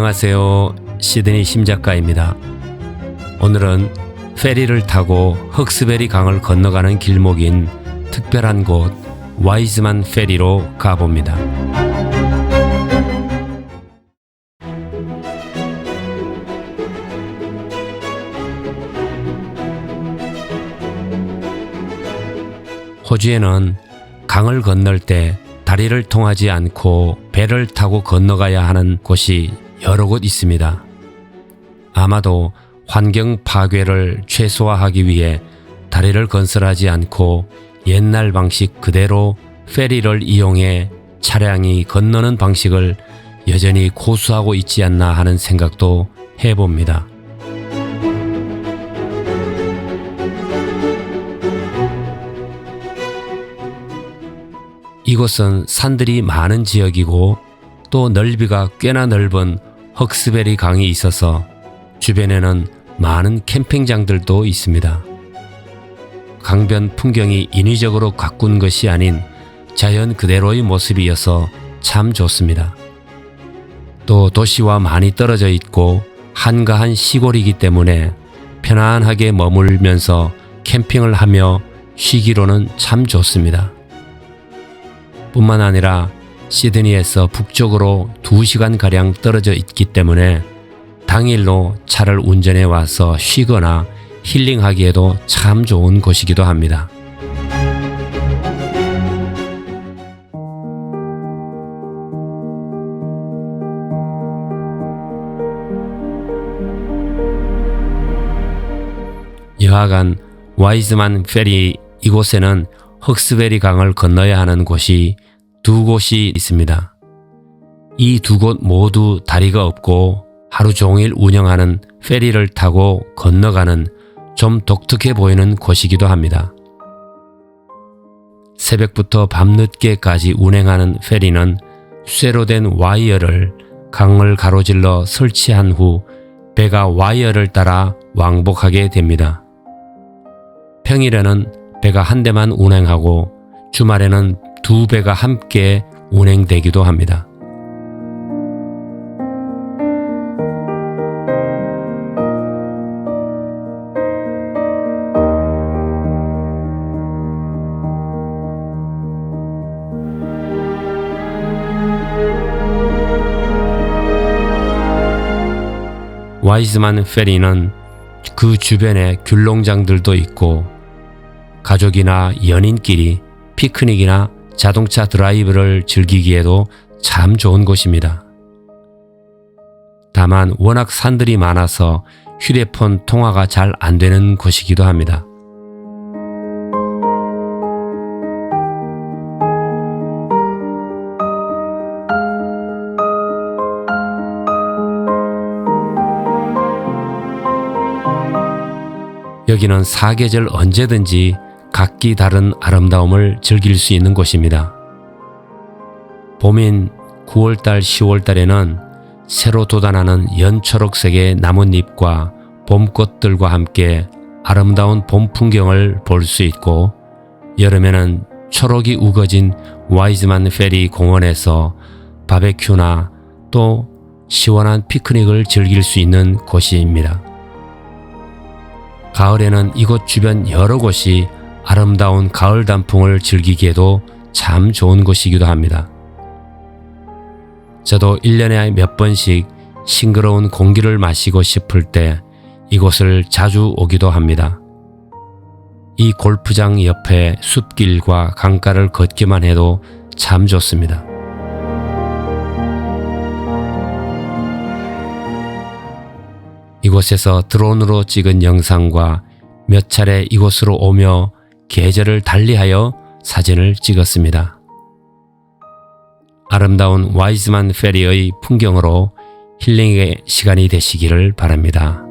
안녕하세요. 시드니 심작가입니다. 오늘은 페리를 타고 헉스베리 강을 건너가는 길목인 특별한 곳 와이즈만 페리로 가봅니다. 호주에는 강을 건널 때 다리를 통하지 않고 배를 타고 건너가야 하는 곳이 여러 곳 있습니다. 아마도 환경 파괴를 최소화하기 위해 다리를 건설하지 않고 옛날 방식 그대로 페리를 이용해 차량이 건너는 방식을 여전히 고수하고 있지 않나 하는 생각도 해봅니다. 이곳은 산들이 많은 지역이고 또 넓이가 꽤나 넓은 헉스베리 강이 있어서 주변에는 많은 캠핑장들도 있습니다. 강변 풍경이 인위적으로 가꾼 것이 아닌 자연 그대로의 모습이어서 참 좋습니다. 또 도시와 많이 떨어져 있고 한가한 시골이기 때문에 편안하게 머물면서 캠핑을 하며 쉬기로는 참 좋습니다. 뿐만 아니라 시드니에서 북쪽으로 2시간가량 떨어져 있기 때문에 당일로 차를 운전해 와서 쉬거나 힐링하기에도 참 좋은 곳이기도 합니다. 여하간 와이즈만 페리 이곳에는 헉스베리 강을 건너야 하는 곳이 두 곳이 있습니다. 이 두 곳 모두 다리가 없고 하루 종일 운영하는 페리를 타고 건너가는 좀 독특해 보이는 곳이기도 합니다. 새벽부터 밤늦게까지 운행하는 페리는 쇠로 된 와이어를 강을 가로질러 설치한 후 배가 와이어를 따라 왕복하게 됩니다. 평일에는 배가 한 대만 운행하고 주말에는 두 배가 함께 운행되기도 합니다. 와이즈만 페리는 그 주변에 귤농장들도 있고 가족이나 연인끼리 피크닉이나 자동차 드라이브를 즐기기에도 참 좋은 곳입니다. 다만 워낙 산들이 많아서 휴대폰 통화가 잘 안 되는 곳이기도 합니다. 여기는 사계절 언제든지 각기 다른 아름다움을 즐길 수 있는 곳입니다. 봄인 9월달, 10월달에는 새로 돋아나는 연초록색의 나뭇잎과 봄꽃들과 함께 아름다운 봄 풍경을 볼 수 있고, 여름에는 초록이 우거진 와이즈만 페리 공원에서 바베큐나 또 시원한 피크닉을 즐길 수 있는 곳입니다. 가을에는 이곳 주변 여러 곳이 아름다운 가을 단풍을 즐기기에도 참 좋은 곳이기도 합니다. 저도 1년에 몇 번씩 싱그러운 공기를 마시고 싶을 때 이곳을 자주 오기도 합니다. 이 골프장 옆에 숲길과 강가를 걷기만 해도 참 좋습니다. 이곳에서 드론으로 찍은 영상과 몇 차례 이곳으로 오며 계절을 달리하여 사진을 찍었습니다. 아름다운 와이즈만 페리의 풍경으로 힐링의 시간이 되시기를 바랍니다.